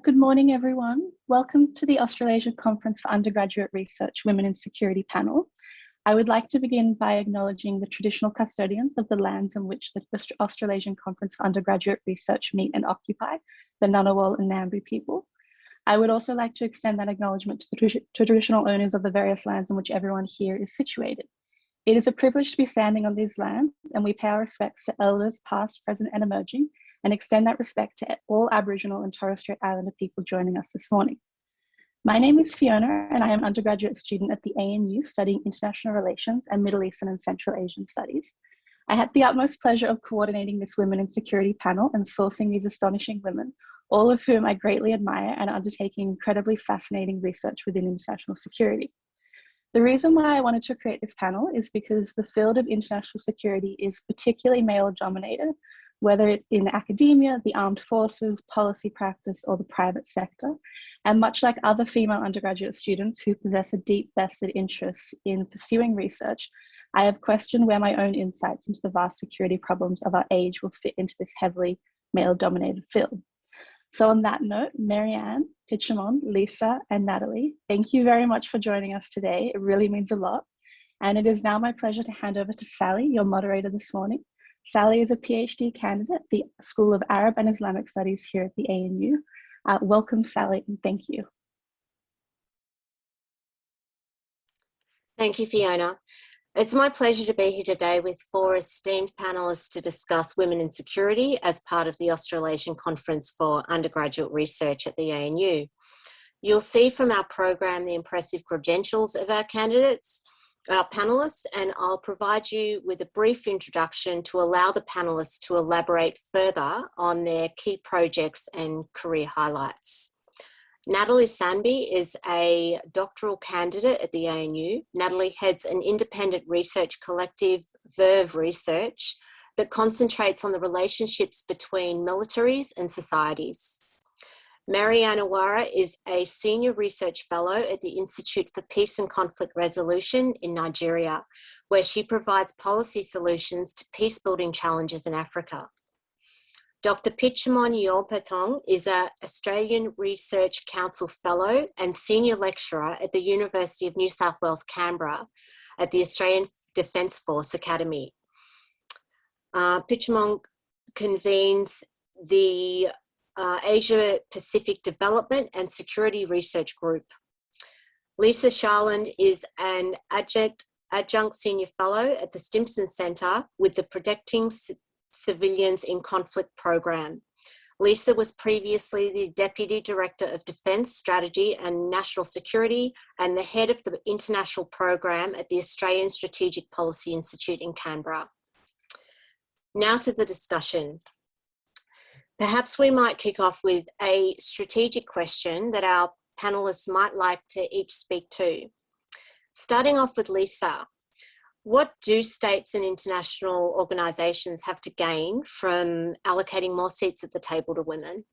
Good morning, everyone. Welcome to the Australasia Conference for Undergraduate Research Women in Security panel. I would like to begin by acknowledging the traditional custodians of the lands in which the Australasian Conference for Undergraduate Research meet and occupy, the Ngunnawal and Ngambri people. I would also like to extend that acknowledgement to the traditional owners of the various lands in which everyone here is situated. It is a privilege to be standing on these lands, and we pay our respects to elders past, present, and emerging, and extend that respect to all Aboriginal and Torres Strait Islander people joining us this morning. My name is Fiona, and I am an undergraduate student at the ANU studying International Relations and Middle Eastern and Central Asian Studies. I had the utmost pleasure of coordinating this Women in Security panel and sourcing these astonishing women, all of whom I greatly admire and are undertaking incredibly fascinating research within international security. The reason why I wanted to create this panel is because the field of international security is particularly male-dominated, whether it's in academia, the armed forces, policy practice, or the private sector. And much like other female undergraduate students who possess a deep vested interest in pursuing research, I have questioned where my own insights into the vast security problems of our age will fit into this heavily male-dominated field. So on that note, MaryAnne, Pichamon, Lisa, and Natalie, thank you very much for joining us today. It really means a lot. And it is now my pleasure to hand over to Sally, your moderator this morning. Sally is a PhD candidate at the School of Arab and Islamic Studies here at the ANU. Welcome, Sally, and thank you. Thank you, Fiona. It's my pleasure to be here today with four esteemed panellists to discuss women in security as part of the Australasian Conference for Undergraduate Research at the ANU. You'll see from our program the impressive credentials of our candidates, our panellists, and I'll provide you with a brief introduction to allow the panellists to elaborate further on their key projects and career highlights. Natalie Sambhi is a doctoral candidate at the ANU. Natalie heads an independent research collective, Verve Research, that concentrates on the relationships between militaries and societies. MaryAnne Iwara is a senior research fellow at the Institute for Peace and Conflict Resolution in Nigeria, where she provides policy solutions to peace-building challenges in Africa. Dr. Pichamon Yeophantong is an Australian Research Council Fellow and Senior Lecturer at the University of New South Wales, Canberra, at the Australian Defence Force Academy. Pichamon convenes the Asia Pacific Development and Security Research Group. Lisa Sharland is an adjunct senior fellow at the Stimson Centre with the Protecting Civilians in Conflict program. Lisa was previously the Deputy Director of Defence Strategy and National Security and the head of the international program at the Australian Strategic Policy Institute in Canberra. Now to the discussion. Perhaps we might kick off with a strategic question that our panellists might like to each speak to. Starting off with Lisa, what do states and international organisations have to gain from allocating more seats at the table to women?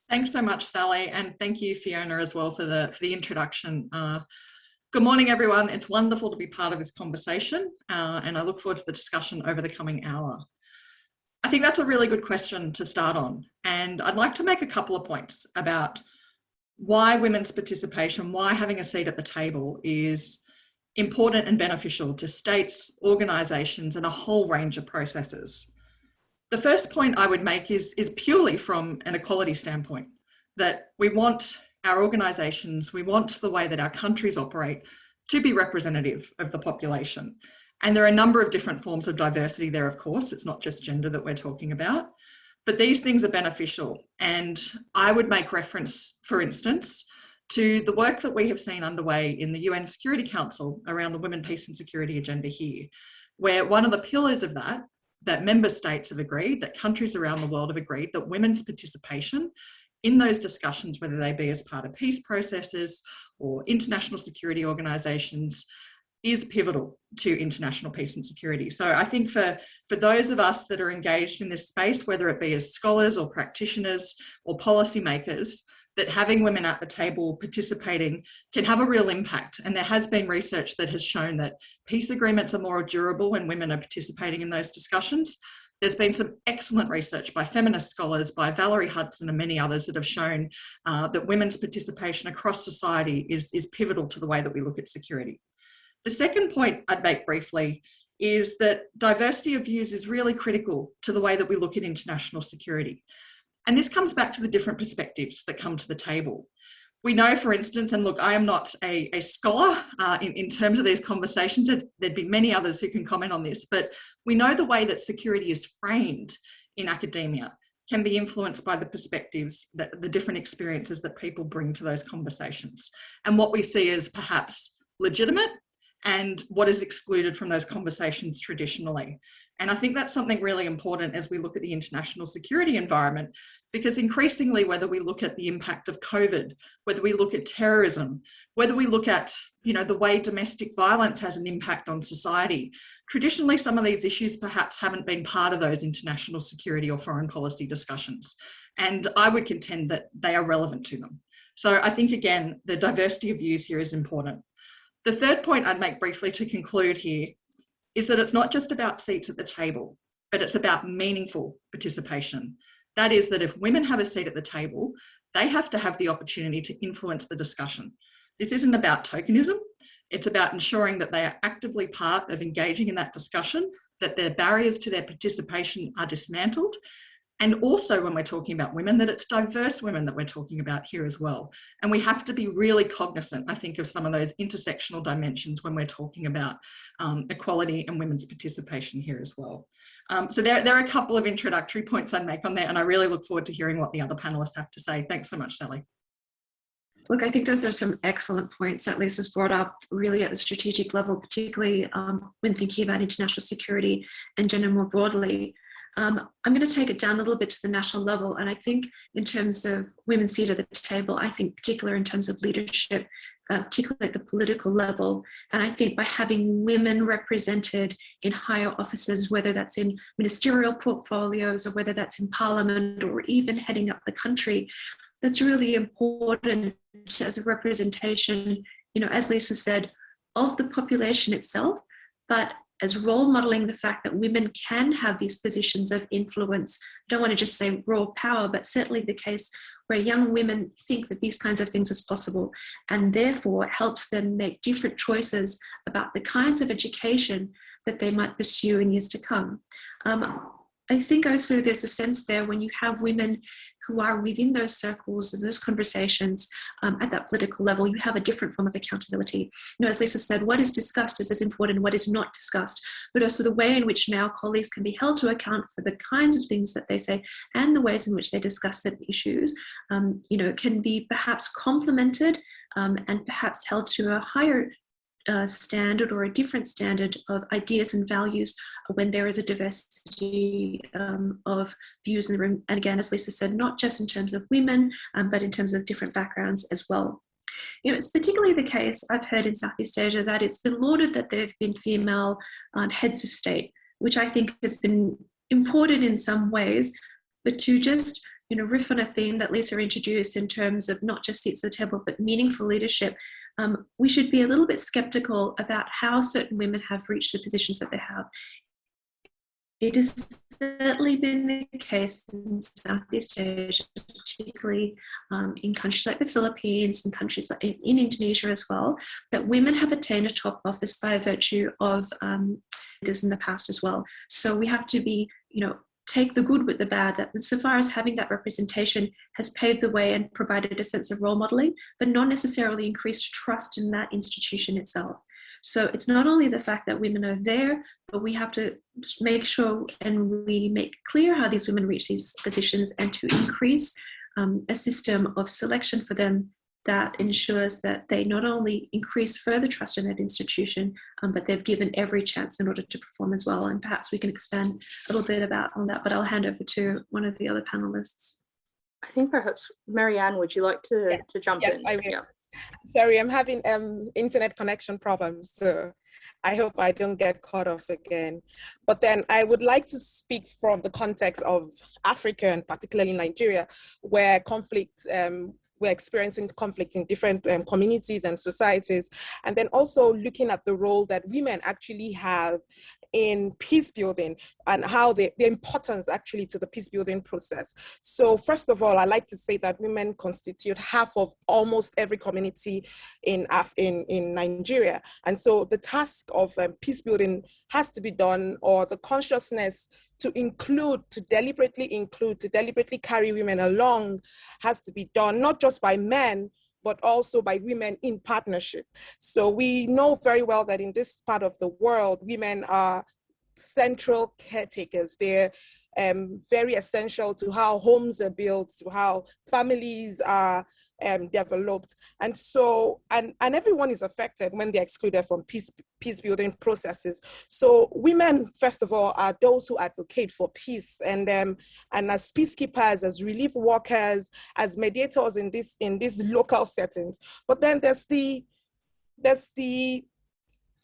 Thanks so much, Sally, and thank you, Fiona, as well for the introduction. Good morning, everyone. It's wonderful to be part of this conversation, and I look forward to the discussion over the coming hour. I think that's a really good question to start on, and I'd like to make a couple of points about why women's participation, why having a seat at the table is important and beneficial to states, organisations, and a whole range of processes. The first point I would make is purely from an equality standpoint, that we want our organisations, we want the way that our countries operate to be representative of the population. And there are a number of different forms of diversity there, of course. It's not just gender that we're talking about, but these things are beneficial. And I would make reference, for instance, to the work that we have seen underway in the UN Security Council around the Women, Peace and Security agenda here, where one of the pillars of that member states have agreed, that countries around the world have agreed that women's participation in those discussions, whether they be as part of peace processes or international security organisations, is pivotal to international peace and security. So I think for those of us that are engaged in this space, whether it be as scholars or practitioners or policymakers, that having women at the table participating can have a real impact. And there has been research that has shown that peace agreements are more durable when women are participating in those discussions There's been some excellent research by feminist scholars, by Valerie Hudson and many others that have shown that women's participation across society is pivotal to the way that we look at security. The second point I'd make briefly is that diversity of views is really critical to the way that we look at international security. And this comes back to the different perspectives that come to the table. We know, for instance, and look, I am not a scholar in terms of these conversations, there'd be many others who can comment on this, but we know the way that security is framed in academia can be influenced by the perspectives, the different experiences that people bring to those conversations. And what we see as perhaps legitimate and what is excluded from those conversations traditionally. And I think that's something really important as we look at the international security environment, because increasingly, whether we look at the impact of COVID, whether we look at terrorism, whether we look at, the way domestic violence has an impact on society, traditionally, some of these issues perhaps haven't been part of those international security or foreign policy discussions. And I would contend that they are relevant to them. So I think, again, the diversity of views here is important. The third point I'd make briefly to conclude here is that it's not just about seats at the table, but it's about meaningful participation. That is that if women have a seat at the table, they have to have the opportunity to influence the discussion. This isn't about tokenism. It's about ensuring that they are actively part of engaging in that discussion, that their barriers to their participation are dismantled. And also when we're talking about women, that it's diverse women that we're talking about here as well. And we have to be really cognizant, I think, of some of those intersectional dimensions when we're talking about equality and women's participation here as well. So there are a couple of introductory points I'd make on there, and I really look forward to hearing what the other panelists have to say. Thanks so much, Sally. Look, I think those are some excellent points that Lisa's brought up really at the strategic level, particularly when thinking about international security and gender more broadly. I'm going to take it down a little bit to the national level. And I think in terms of women's seat at the table, I think particularly in terms of leadership, particularly at the political level. And I think by having women represented in higher offices, whether that's in ministerial portfolios or whether that's in parliament or even heading up the country, that's really important as a representation, as Lisa said, of the population itself, but as role modeling the fact that women can have these positions of influence. I don't want to just say raw power, but certainly the case where young women think that these kinds of things is possible, and therefore helps them make different choices about the kinds of education that they might pursue in years to come. I think also there's a sense there when you have women who are within those circles and those conversations at that political level, you have a different form of accountability. As Lisa said, what is discussed is as important, what is not discussed, but also the way in which male colleagues can be held to account for the kinds of things that they say and the ways in which they discuss certain issues, can be perhaps complemented and perhaps held to a higher standard or a different standard of ideas and values when there is a diversity of views in the room. And again, as Lisa said, not just in terms of women, but in terms of different backgrounds as well. It's particularly the case, I've heard in Southeast Asia, that it's been lauded that there have been female heads of state, which I think has been important in some ways, but to just riff on a theme that Lisa introduced in terms of not just seats at the table, but meaningful leadership, we should be a little bit skeptical about how certain women have reached the positions that they have. It has certainly been the case in Southeast Asia, particularly in countries like the Philippines and countries like in Indonesia as well, that women have attained a top office by virtue of leaders in the past as well. So we have to be, take the good with the bad, that so far as having that representation has paved the way and provided a sense of role modeling, but not necessarily increased trust in that institution itself. So it's not only the fact that women are there, but we have to make sure and we make clear how these women reach these positions and to increase a system of selection for them that ensures that they not only increase further trust in that institution, but they've given every chance in order to perform as well. And perhaps we can expand a little bit on that, but I'll hand over to one of the other panelists. I think perhaps, MaryAnne, would you like to jump in? Yes, I will. Yeah. Sorry, I'm having internet connection problems, so I hope I don't get cut off again. But then I would like to speak from the context of Africa and particularly Nigeria, where we're experiencing conflict in different communities and societies, and then also looking at the role that women actually have in peace building and how the importance actually to the peace building process. So first of all, I like to say that women constitute half of almost every community in Nigeria. And so the task of peace building has to be done, or the consciousness to deliberately carry women along has to be done, not just by men, but also by women in partnership. So we know very well that in this part of the world, women are central caretakers. They're very essential to how homes are built, to how families are developed. And so, and everyone is affected when they're excluded from peace building processes. So women, first of all, are those who advocate for peace, and as peacekeepers, as relief workers, as mediators in these local settings. But then there's the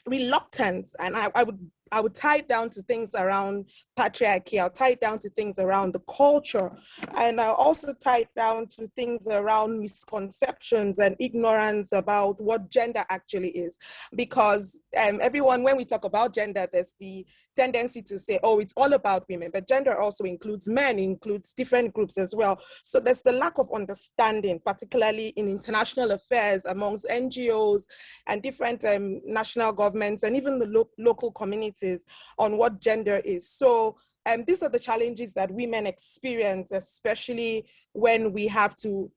reluctance, and I would tie it down to things around patriarchy. I'll tie it down to things around the culture, and I'll also tie it down to things around misconceptions and ignorance about what gender actually is. Because everyone, when we talk about gender, there's the tendency to say, oh, it's all about women, but gender also includes men, includes different groups as well. So there's the lack of understanding, particularly in international affairs amongst NGOs and different national governments and even the local communities on what gender is. So these are the challenges that women experience, especially when we have to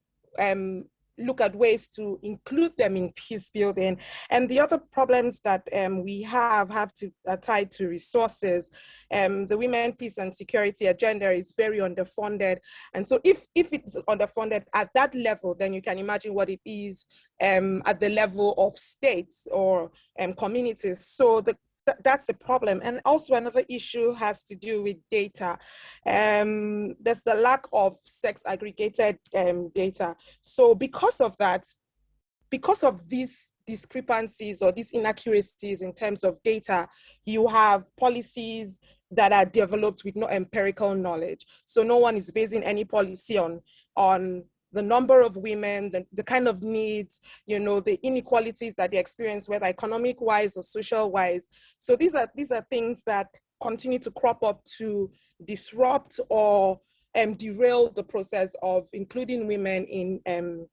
look at ways to include them in peace building. And the other problems that we have to tied to resources. The Women, Peace and Security agenda is very underfunded. And so if it's underfunded at that level, then you can imagine what it is at the level of states or communities. So that's a problem. And also another issue has to do with data. There's the lack of sex aggregated data. So because of that, because of these discrepancies or these inaccuracies in terms of data, you have policies that are developed with no empirical knowledge. So no one is basing any policy on the number of women, the kind of needs, the inequalities that they experience, whether economic-wise or social-wise. So these are things that continue to crop up to disrupt or derail the process of including women in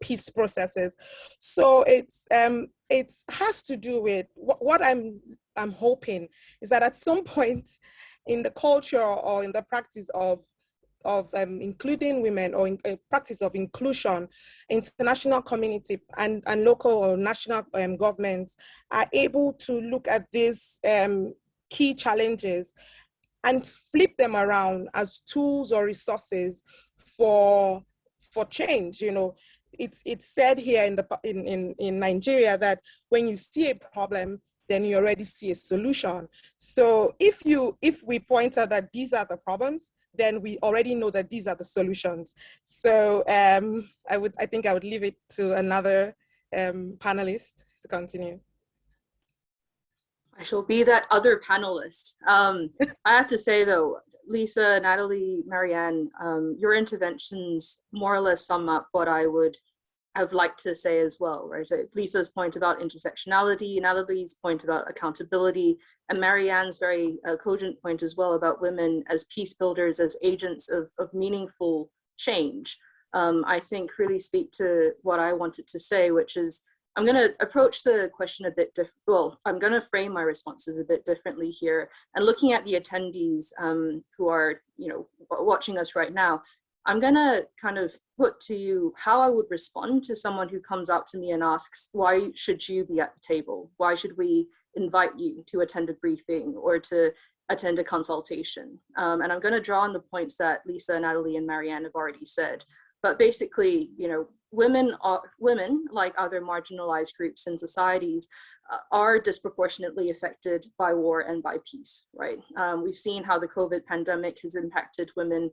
peace processes. So it has to do with what I'm hoping is that at some point in the culture or in the practice of including women, or in a practice of inclusion, international community and local or national governments are able to look at these key challenges and flip them around as tools or resources for change. It's said here in Nigeria that when you see a problem, then you already see a solution. So if we point out that these are the problems, then we already know that these are the solutions. So I think I would leave it to another panelist to continue. I shall be that other panelist. I have to say though, Lisa, Natalie, MaryAnne, your interventions more or less sum up what I would have liked to say as well, right? So Lisa's point about intersectionality, Natalie's point about accountability, and MaryAnne's very cogent point as well about women as peace builders, as agents of meaningful change, I think really speak to what I wanted to say, which is I'm going to approach the question a bit different. Well, I'm going to frame my responses a bit differently here. And looking at the attendees who are, watching us right now, I'm going to kind of put to you how I would respond to someone who comes up to me and asks, why should you be at the table? Why should we invite you to attend a briefing or to attend a consultation? And I'm going to draw on the points that Lisa, Natalie, and MaryAnne have already said. But basically, women, like other marginalized groups and societies, are disproportionately affected by war and by peace, right? We've seen how the COVID pandemic has impacted women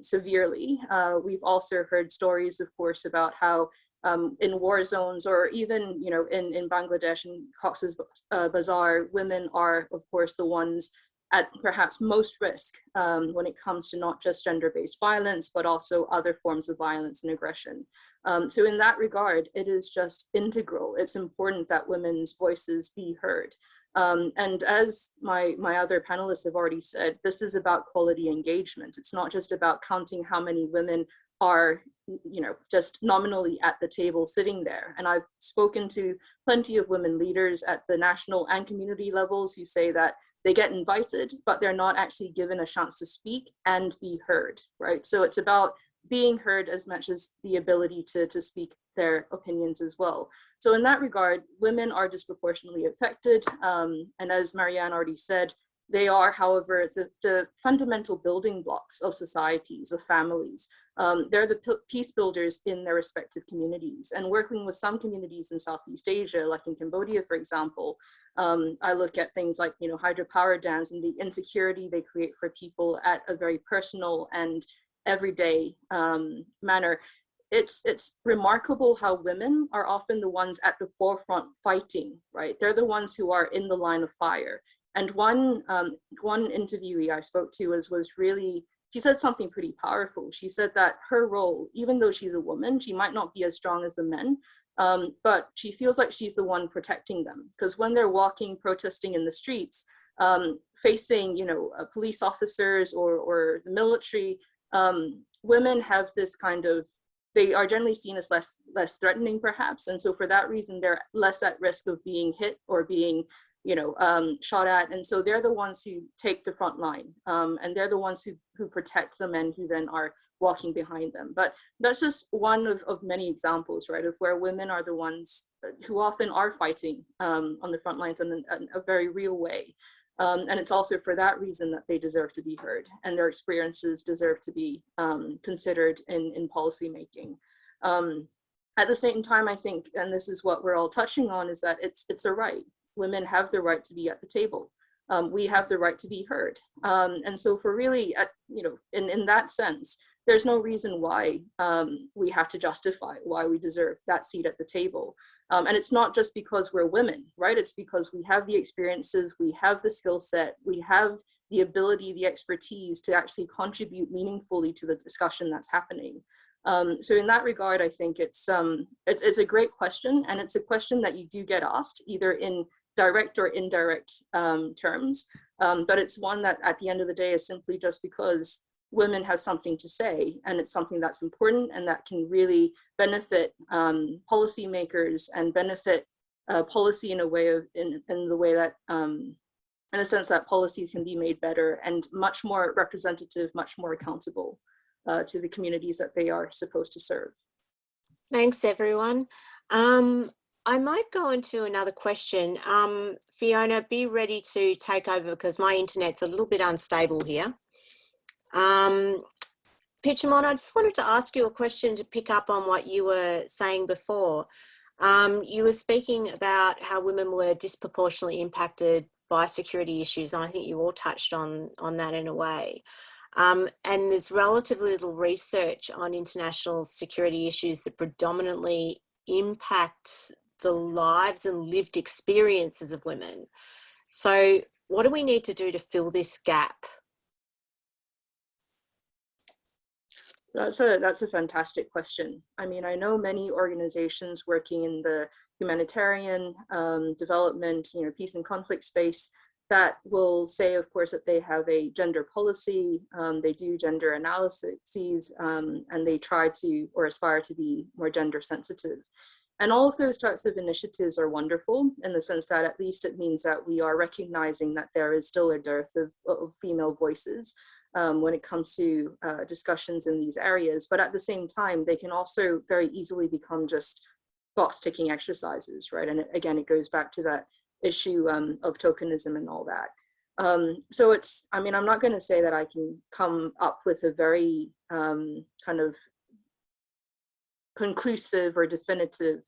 severely. We've also heard stories, of course, about how in war zones, or even in Bangladesh and Cox's Bazar, women are, of course, the ones at perhaps most risk when it comes to not just gender-based violence, but also other forms of violence and aggression. So in that regard, it is just integral. It's important that women's voices be heard. And as my other panelists have already said, this is about quality engagement. It's not just about counting how many women are, just nominally at the table sitting there. And I've spoken to plenty of women leaders at the national and community levels who say that they get invited, but they're not actually given a chance to speak and be heard, right? So it's about being heard as much as the ability to speak their opinions as well. So in that regard, women are disproportionately affected. And as MaryAnne already said, they are, however, the fundamental building blocks of societies, of families. They're the peace builders in their respective communities. And working with some communities in Southeast Asia, like in Cambodia, for example, I look at things like, hydropower dams and the insecurity they create for people at a very personal and everyday manner. It's remarkable how women are often the ones at the forefront fighting, right? They're the ones who are in the line of fire. And one interviewee I spoke to was really, she said something pretty powerful. She said that her role, even though she's a woman, she might not be as strong as the men, but she feels like she's the one protecting them. Because when they're walking, protesting in the streets, facing, police officers or the military, women have this kind of, they are generally seen as less threatening perhaps. And so for that reason, they're less at risk of being hit or being shot at. And so they're the ones who take the front line, and they're the ones who protect the men who then are walking behind them. But that's just one of many examples, right, of where women are the ones who often are fighting on the front lines in a very real way. And it's also for that reason that they deserve to be heard, and their experiences deserve to be considered in policy making. At the same time, I think, and this is what we're all touching on, is that it's a right. Women have the right to be at the table. We have the right to be heard. And so for really, in that sense, there's no reason why we have to justify why we deserve that seat at the table. And it's not just because we're women, right? It's because we have the experiences, we have the skill set, we have the ability, the expertise to actually contribute meaningfully to the discussion that's happening. So in that regard, I think it's a great question, and it's a question that you do get asked either in direct or indirect terms, but it's one that at the end of the day is simply just because women have something to say, and it's something that's important and that can really benefit policymakers and benefit policy in a way in the way that in a sense that policies can be made better and much more representative, much more accountable to the communities that they are supposed to serve. Thanks, everyone. I might go on to another question. Fiona, be ready to take over because my internet's a little bit unstable here. Pichamon, I just wanted to ask you a question to pick up on what you were saying before. You were speaking about how women were disproportionately impacted by security issues, and I think you all touched on that in a way. And there's relatively little research on international security issues that predominantly impact the lives and lived experiences of women. So what do we need to do to fill this gap? That's a fantastic question. I mean, I know many organizations working in the humanitarian development, peace and conflict space that will say, of course, that they have a gender policy, they do gender analyses, and they try to or aspire to be more gender sensitive. And all of those types of initiatives are wonderful in the sense that at least it means that we are recognizing that there is still a dearth of female voices when it comes to discussions in these areas. But at the same time, they can also very easily become just box ticking exercises, right? And again, it goes back to that issue of tokenism and all that. So it's, I mean, I'm not going to say that I can come up with a very kind of conclusive or definitive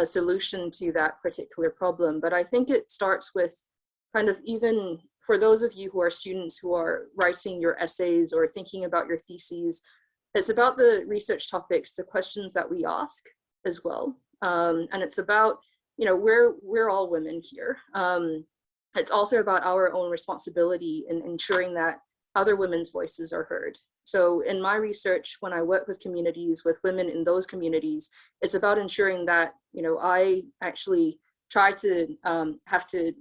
solution to that particular problem, but I think it starts with kind of, even for those of you who are students who are writing your essays or thinking about your theses, it's about the research topics, the questions that we ask as well. And it's about, we're all women here. It's also about our own responsibility in ensuring that other women's voices are heard. So in my research, when I work with communities, with women in those communities, it's about ensuring that, I actually try to have to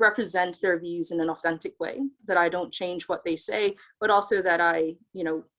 represent their views in an authentic way, that I don't change what they say, but also that I,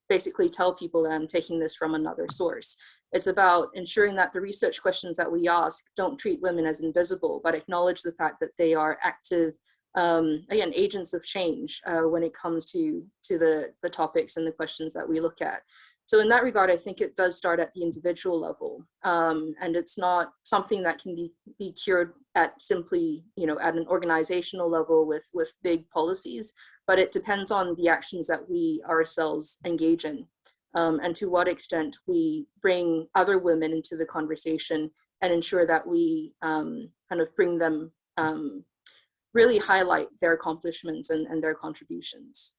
basically tell people that I'm taking this from another source. It's about ensuring that the research questions that we ask don't treat women as invisible, but acknowledge the fact that they are active, again, agents of change when it comes to the topics and the questions that we look at. So in that regard, I think it does start at the individual level, and it's not something that can be cured at simply, at an organizational level with big policies, but it depends on the actions that we ourselves engage in, and to what extent we bring other women into the conversation and ensure that we kind of bring them, really highlight their accomplishments and their contributions.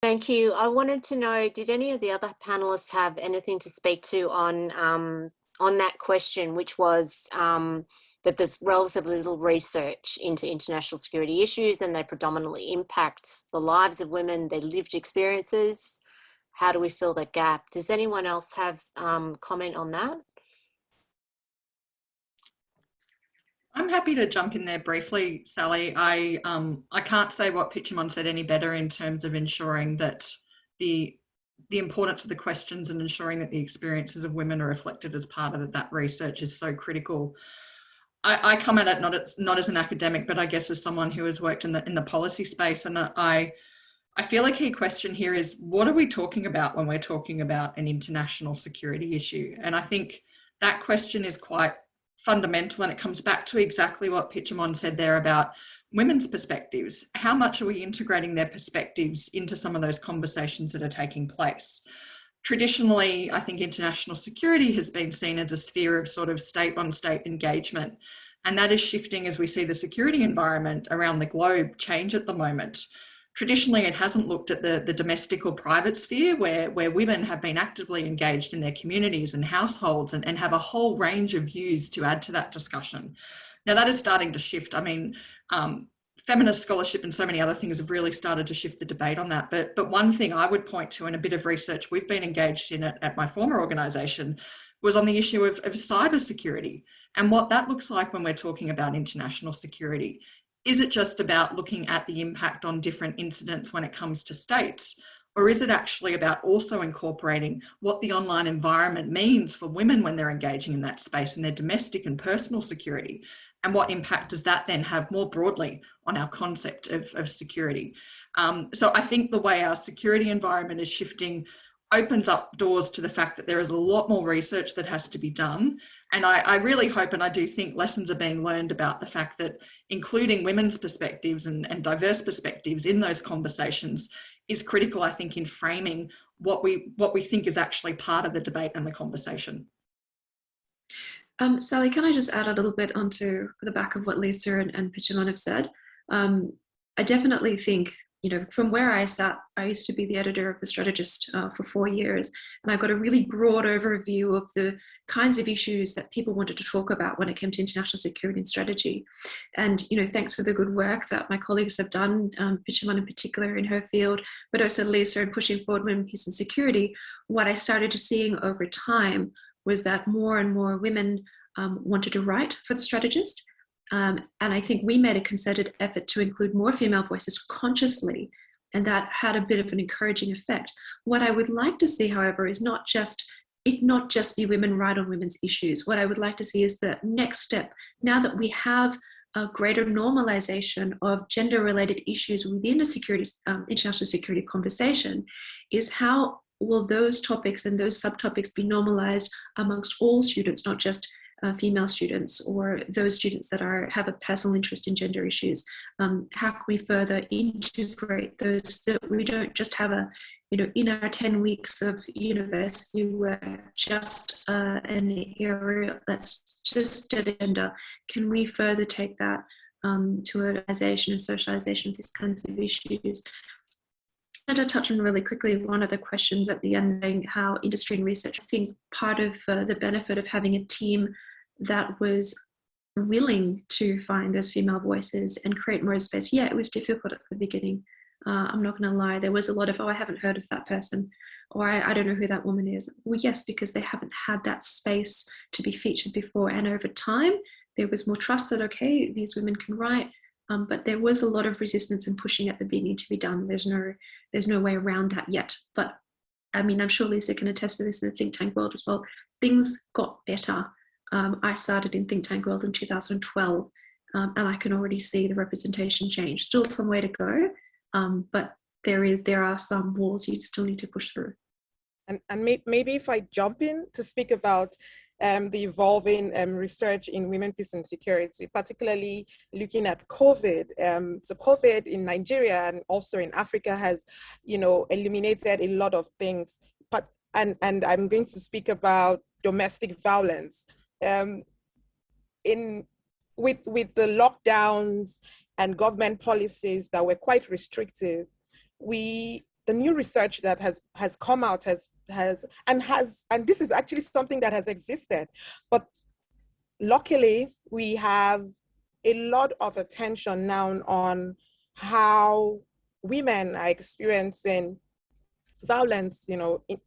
Thank you. I wanted to know, did any of the other panelists have anything to speak to on that question, which was that there's relatively little research into international security issues and they predominantly impact the lives of women, their lived experiences. How do we fill that gap? Does anyone else have comment on that? I'm happy to jump in there briefly, Sally. I can't say what Pichamon said any better in terms of ensuring that the importance of the questions and ensuring that the experiences of women are reflected as part of that research is so critical. I come at it not as an academic, but I guess as someone who has worked in the policy space, and I feel a key question here is, what are we talking about when we're talking about an international security issue? And I think that question is quite fundamental, and it comes back to exactly what Pichamon said there about women's perspectives. How much are we integrating their perspectives into some of those conversations that are taking place? Traditionally, I think international security has been seen as a sphere of sort of state-on-state engagement, and that is shifting as we see the security environment around the globe change at the moment. Traditionally, it hasn't looked at the domestic or private sphere where women have been actively engaged in their communities and households and have a whole range of views to add to that discussion. Now that is starting to shift. I mean, feminist scholarship and so many other things have really started to shift the debate on that. But one thing I would point to in a bit of research we've been engaged in at my former organisation was on the issue of cyber security and what that looks like when we're talking about international security. Is it just about looking at the impact on different incidents when it comes to states? Or is it actually about also incorporating what the online environment means for women when they're engaging in that space and their domestic and personal security? And what impact does that then have more broadly on our concept of security? So I think the way our security environment is shifting opens up doors to the fact that there is a lot more research that has to be done. And I really hope, and I do think lessons are being learned about the fact that including women's perspectives and diverse perspectives in those conversations is critical, I think, in framing what we think is actually part of the debate and the conversation. Sally, can I just add a little bit onto the back of what Lisa and Pichamon have said? I definitely think, from where I sat, I used to be the editor of the Strategist for 4 years, and I got a really broad overview of the kinds of issues that people wanted to talk about when it came to international security and strategy. And, thanks for the good work that my colleagues have done, Pichamon in particular in her field, but also Lisa in pushing forward women, peace and security, what I started seeing over time was that more and more women wanted to write for the Strategist. And I think we made a concerted effort to include more female voices consciously, and that had a bit of an encouraging effect. What I would like to see, however, is not just be women write on women's issues. What I would like to see is the next step. Now that we have a greater normalization of gender-related issues within the international security conversation, is how will those topics and those subtopics be normalized amongst all students, not just female students or those students that have a personal interest in gender issues? How can we further integrate those so that we don't just have in our 10 weeks of university work, just an area that's just gender? Can we further take that to organization and socialization of these kinds of issues? To touch on really quickly one of the questions at the end, how industry and research. I think part of the benefit of having a team that was willing to find those female voices and create more space. Yeah, it was difficult at the beginning. I'm not going to lie. There was a lot of, I haven't heard of that person, or I don't know who that woman is. Well, yes, because they haven't had that space to be featured before. And over time, there was more trust that, okay, these women can write. But there was a lot of resistance and pushing at the beginning to be done. There's no way around that yet. But I mean, I'm sure Lisa can attest to this in the think tank world as well. Things got better. I started in think tank world in 2012, and I can already see the representation change. Still some way to go, but there are some walls you still need to push through. And maybe if I jump in to speak about the evolving research in women, peace and security, particularly looking at COVID. So COVID in Nigeria and also in Africa has, eliminated a lot of things. And I'm going to speak about domestic violence. With the lockdowns and government policies that were quite restrictive, the new research that has come out and this is actually something that has existed, but luckily we have a lot of attention now on how women are experiencing violence,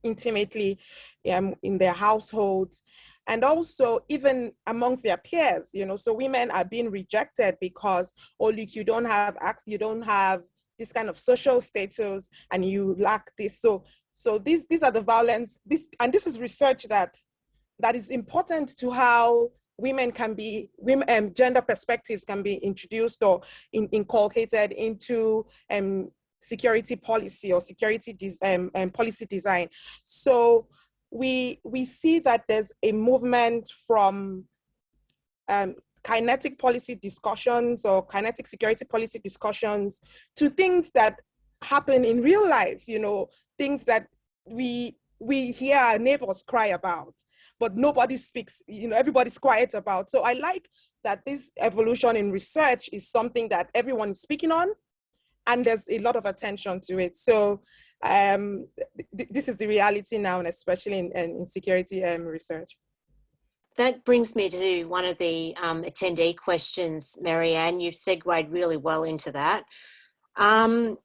intimately in their households, and also even amongst their peers, so women are being rejected because, you don't have this kind of social status and you lack this. So these are the violence, this is research that is important to how gender perspectives can be introduced or inculcated into security policy or security policy design. So we see that there's a movement from kinetic policy discussions or kinetic security policy discussions to things that happen in real life, things that we hear our neighbors cry about, but nobody speaks, everybody's quiet about. So I like that this evolution in research is something that everyone is speaking on, and there's a lot of attention to it. So this is the reality now, and especially in security research. That brings me to one of the attendee questions, MaryAnne. You've segued really well into that. In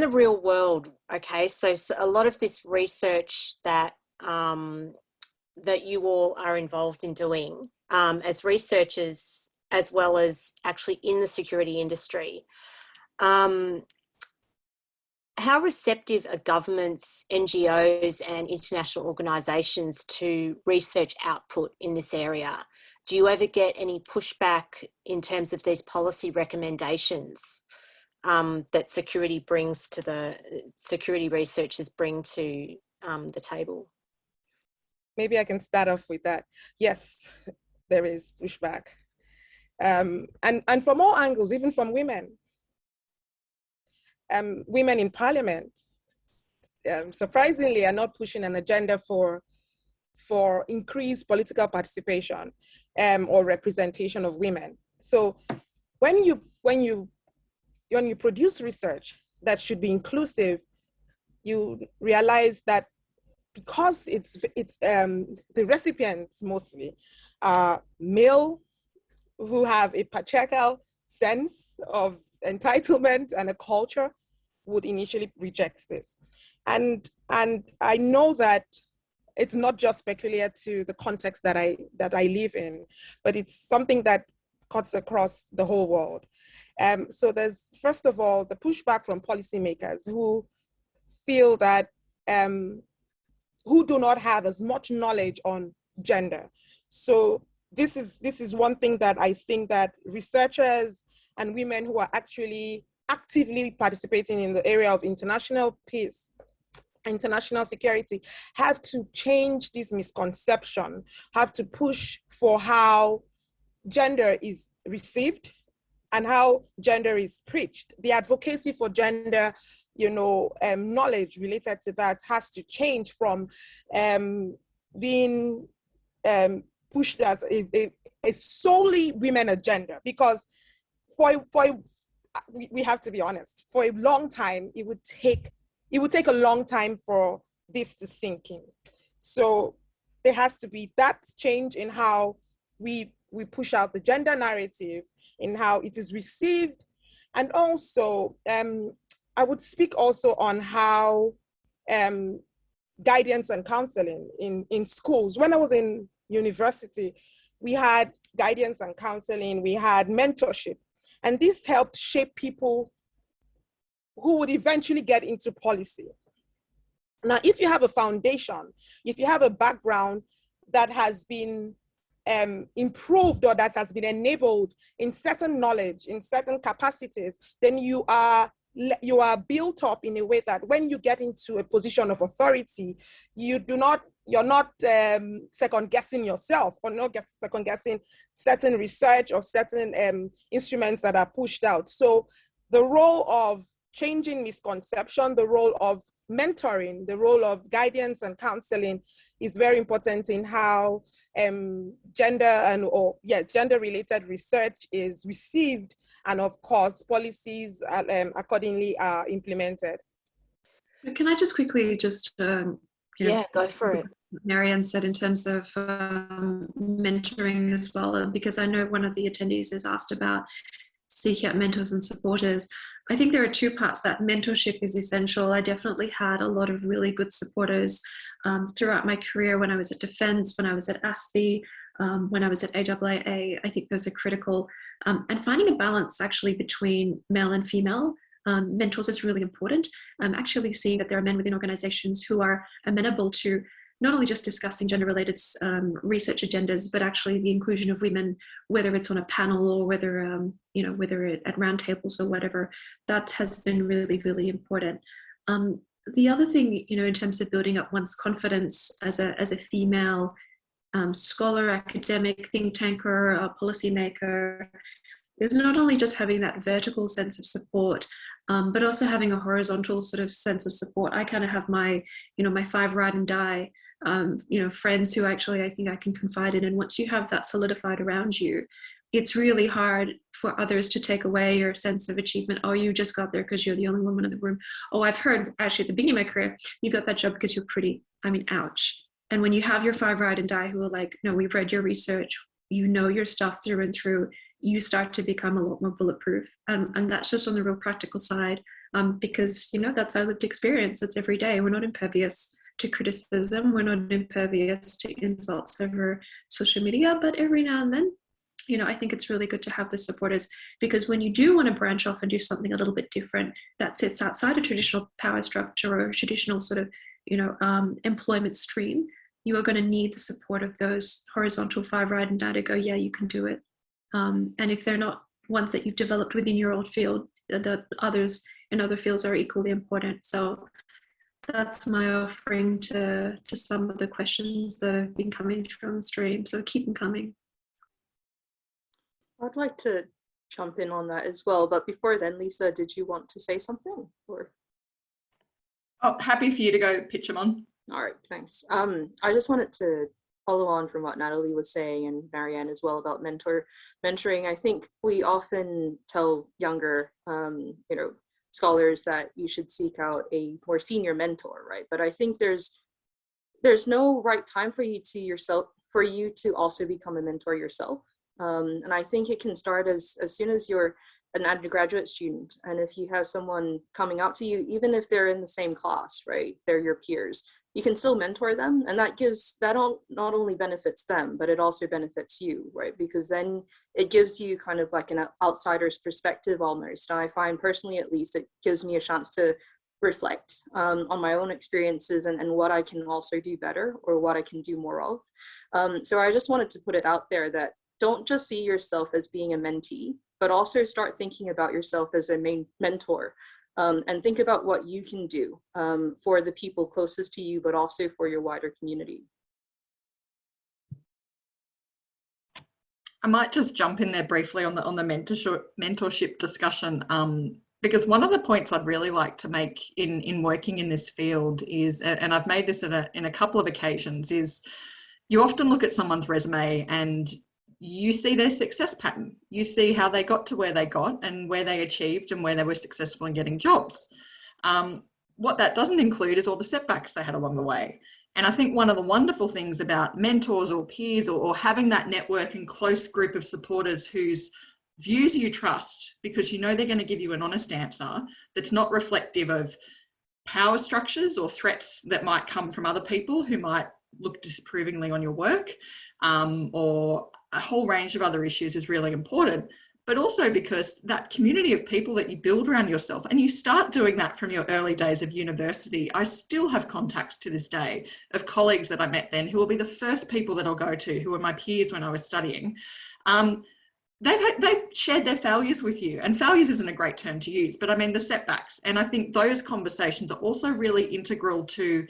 the real world, okay, so a lot of this research that you all are involved in doing as researchers, as well as actually in the security industry, how receptive are governments, NGOs and international organisations to research output in this area? Do you ever get any pushback in terms of these policy recommendations that security researchers bring to the table? Maybe I can start off with that. Yes, there is pushback. And from all angles, even from women. Women in parliament, surprisingly, are not pushing an agenda for increased political participation or representation of women. So when you produce research that should be inclusive, you realize that because it's the recipients mostly are male who have a patriarchal sense of entitlement and a culture, would initially reject this. And I know that it's not just peculiar to the context that I live in, but it's something that cuts across the whole world. So there's, first of all, the pushback from policymakers who feel that, who do not have as much knowledge on gender. So this is one thing that I think that researchers and women who are actually actively participating in the area of international peace, international security, have to change this misconception, have to push for how gender is received and how gender is preached. The advocacy for gender, knowledge related to that has to change from being pushed as a solely women agenda, because we have to be honest, for a long time, it would take a long time for this to sink in. So there has to be that change in how we push out the gender narrative, in how it is received. And also, I would speak also on how guidance and counseling in schools. When I was in university, we had guidance and counseling, we had mentorship. And this helped shape people who would eventually get into policy. Now, if you have a foundation, if you have a background that has been improved or that has been enabled in certain knowledge, in certain capacities, then you are built up in a way that when you get into a position of authority, you're not second guessing yourself, or not second guessing certain research or certain instruments that are pushed out. So the role of changing misconception, the role of mentoring, the role of guidance and counseling is very important in how gender-related research is received, and of course policies accordingly are implemented. Can I just quickly go for it. MaryAnne said in terms of mentoring as well, because I know one of the attendees has asked about seeking out mentors and supporters. I think there are two parts. That mentorship is essential. I definitely had a lot of really good supporters throughout my career, when I was at Defence, when I was at ASPI, when I was at AAA. I think those are critical. And finding a balance actually between male and female mentors is really important. I'm actually seeing that there are men within organizations who are amenable to not only just discussing gender-related research agendas, but actually the inclusion of women, whether it's on a panel or whether whether at roundtables or whatever. That has been really, really important. The other thing, in terms of building up one's confidence as a female scholar, academic, think tanker, policymaker, is not only just having that vertical sense of support, but also having a horizontal sort of sense of support. I kind of have my, my 5 ride and die, friends who actually I think I can confide in. And once you have that solidified around you, it's really hard for others to take away your sense of achievement. Oh, you just got there because you're the only woman in the room. Oh, I've heard actually at the beginning of my career, you got that job because you're pretty. I mean, ouch. And when you have your 5 ride and die who are like, no, we've read your research, your stuff through and through, you start to become a lot more bulletproof. And that's just on the real practical side, because, that's our lived experience. It's every day. We're not impervious to criticism. We're not impervious to insults over social media, but every now and then, I think it's really good to have the supporters, because when you do want to branch off and do something a little bit different that sits outside a traditional power structure or a traditional sort of, employment stream, you are going to need the support of those horizontal 5 ride and die to go, yeah, you can do it. And if they're not ones that you've developed within your old field, the others in other fields are equally important. So that's my offering to some of the questions that have been coming from the stream. So keep them coming. I'd like to jump in on that as well. But before then, Lisa, did you want to say something? Or? Oh, happy for you to go, Pichamon. All right, thanks. I just wanted to follow on from what Natalie was saying, and MaryAnne as well, about mentoring. I think we often tell younger, scholars that you should seek out a more senior mentor, right? But I think there's no right time for you to also become a mentor yourself. And I think it can start as soon as you're an undergraduate student. And if you have someone coming up to you, even if they're in the same class, right, they're your peers, you can still mentor them. And that not only benefits them, but it also benefits you, right? Because then it gives you kind of like an outsider's perspective almost. And I find personally, at least, it gives me a chance to reflect on my own experiences and what I can also do better, or what I can do more of. So I just wanted to put it out there that don't just see yourself as being a mentee, but also start thinking about yourself as a mentor, and think about what you can do for the people closest to you, but also for your wider community. I might just jump in there briefly on the mentorship discussion, because one of the points I'd really like to make in working in this field is, and I've made this in a couple of occasions, is you often look at someone's resume and you see their success pattern. You see how they got to where they got and where they achieved and where they were successful in getting jobs. What that doesn't include is all the setbacks they had along the way. And I think one of the wonderful things about mentors or peers or having that network and close group of supporters whose views you trust, because you know they're going to give you an honest answer that's not reflective of power structures or threats that might come from other people who might look disapprovingly on your work, or a whole range of other issues, is really important. but also because that community of people that you build around yourself, and you start doing that from your early days of university. I still have contacts to this day of colleagues that I met then who will be the first people that I'll go to, who were my peers when I was studying. They've shared their failures with you, and failures isn't a great term to use, but I mean the setbacks. And I think those conversations are also really integral to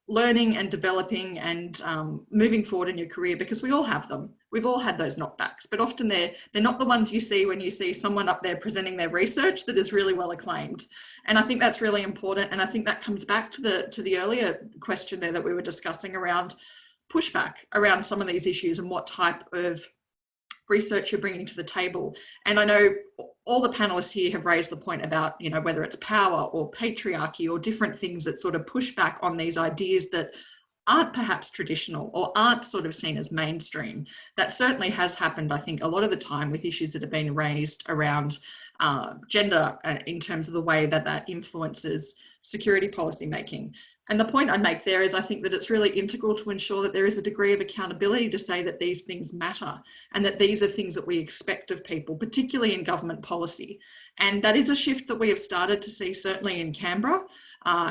learning and developing and moving forward in your career, because we all have them. We've all had those knockbacks, but often they're not the ones you see when you see someone up there presenting their research that is really well acclaimed. And I think that's really important. And I think that comes back to the earlier question there that we were discussing around pushback around some of these issues and what type of research you're bringing to the table. And I know all the panelists here have raised the point about, you know, whether it's power or patriarchy or different things that sort of push back on these ideas that aren't perhaps traditional or aren't sort of seen as mainstream. That certainly has happened, I think, a lot of the time with issues that have been raised around gender in terms of the way that that influences security policy making. And the point I'd make there is I think that it's really integral to ensure that there is a degree of accountability to say that these things matter and that these are things that we expect of people, particularly in government policy. And that is a shift that we have started to see certainly in Canberra,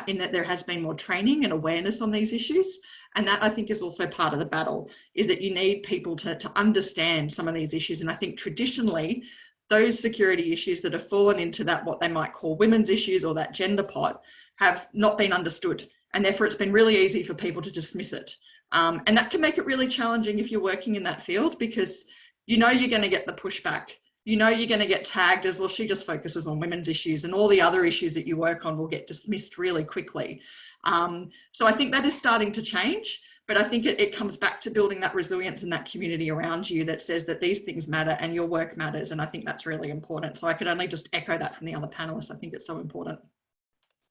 in that there has been more training and awareness on these issues. And that I think is also part of the battle, is that you need people to understand some of these issues. And I think traditionally, those security issues that have fallen into that, what they might call women's issues or that gender pot, have not been understood. And therefore it's been really easy for people to dismiss it. And that can make it really challenging if you're working in that field, because you know you're going to get the pushback. You know you're going to get tagged as, well, she just focuses on women's issues, and all the other issues that you work on will get dismissed really quickly. So I think that is starting to change, but I think it comes back to building that resilience and that community around you that says that these things matter and your work matters. And I think that's really important. So I could only just echo that from the other panelists. I think it's so important.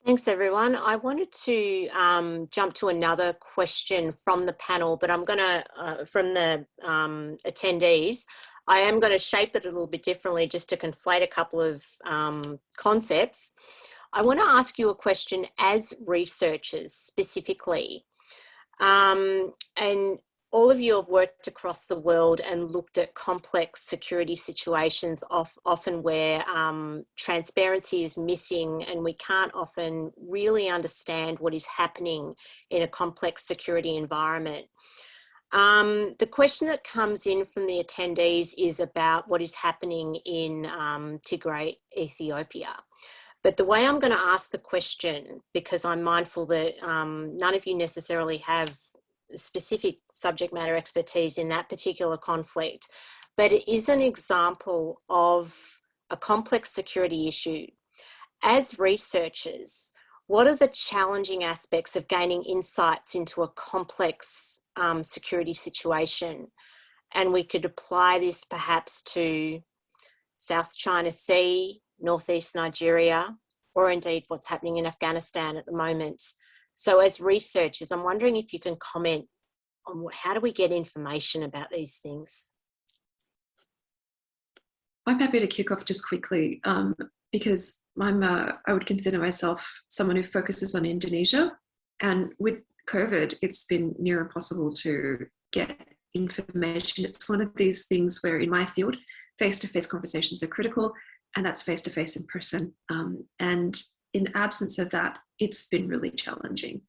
Thanks, everyone. I wanted to jump to another question from the panel, but I'm going to, from the attendees, I am going to shape it a little bit differently just to conflate a couple of concepts. I want to ask you a question as researchers specifically. And all of you have worked across the world and looked at complex security situations, often where transparency is missing and we can't often really understand what is happening in a complex security environment. The question that comes in from the attendees is about what is happening in Tigray, Ethiopia. But the way I'm going to ask the question, because I'm mindful that none of you necessarily have specific subject matter expertise in that particular conflict, but it is an example of a complex security issue. As researchers, what are the challenging aspects of gaining insights into a complex security situation? And we could apply this perhaps to South China Sea, Northeast Nigeria, or indeed what's happening in Afghanistan at the moment. So as researchers, I'm wondering if you can comment on how do we get information about these things? I'm happy to kick off just quickly because I would consider myself someone who focuses on Indonesia. And with COVID, it's been near impossible to get information. It's one of these things where in my field, face-to-face conversations are critical, and that's face-to-face in person. And in absence of that, it's been really challenging.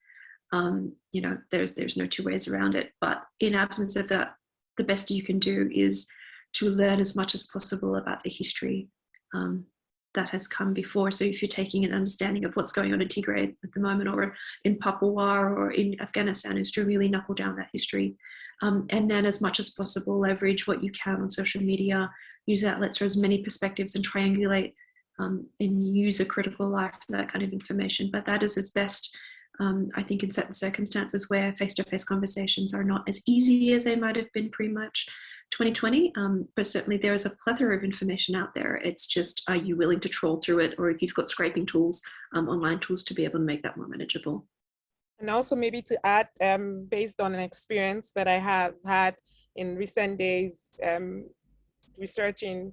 You know, there's no two ways around it, but in absence of that, the best you can do is to learn as much as possible about the history that has come before. So if you're taking an understanding of what's going on in Tigray at the moment, or in Papua or in Afghanistan, is to really knuckle down that history. And then as much as possible, leverage what you can on social media, use outlets for as many perspectives and triangulate and use a critical eye for that kind of information. But that is as best, I think, in certain circumstances where face-to-face conversations are not as easy as they might have been pre-March 2020, but certainly there is a plethora of information out there. It's just, are you willing to troll through it, or if you've got scraping tools, online tools to be able to make that more manageable. And also maybe to add, based on an experience that I have had in recent days, researching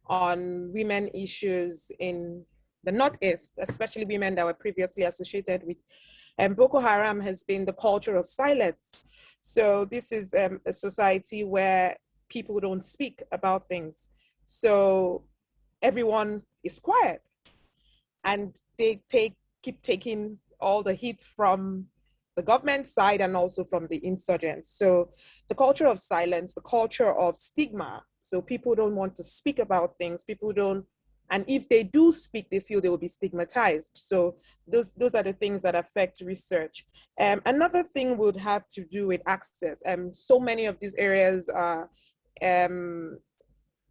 on women issues in the Northeast, especially women that were previously associated with Boko Haram, has been the culture of silence. So this is a society where people don't speak about things. So everyone is quiet, and they keep taking all the heat from the government side and also from the insurgents. So the culture of silence, the culture of stigma. So people don't want to speak about things. People don't, and if they do speak, they feel they will be stigmatized. So those are the things that affect research. Another thing would have to do with access. So many of these areas are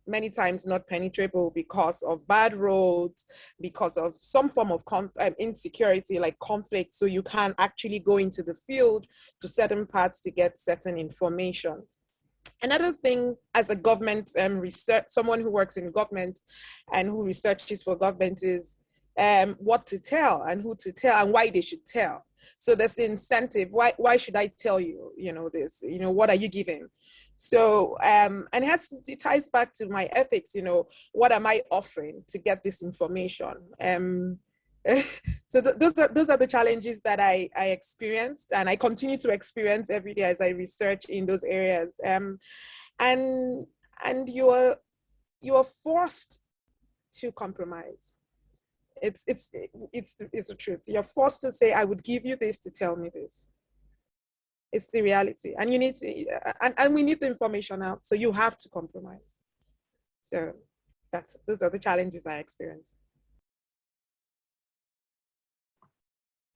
many times not penetrable because of bad roads, because of some form of insecurity like conflict. So you can't actually go into the field to certain parts to get certain information. Another thing, as a government research, someone who works in government and who researches for government, is what to tell and who to tell and why they should tell. So there's the incentive. Why should I tell you, this, what are you giving? So, and it ties back to my ethics, what am I offering to get this information? So those are the challenges that I experienced, and I continue to experience every day as I research in those areas. And you are forced to compromise. It's the truth. You're forced to say, I would give you this to tell me this. It's the reality, and you need to, and we need the information out. So you have to compromise. So those are the challenges I experienced.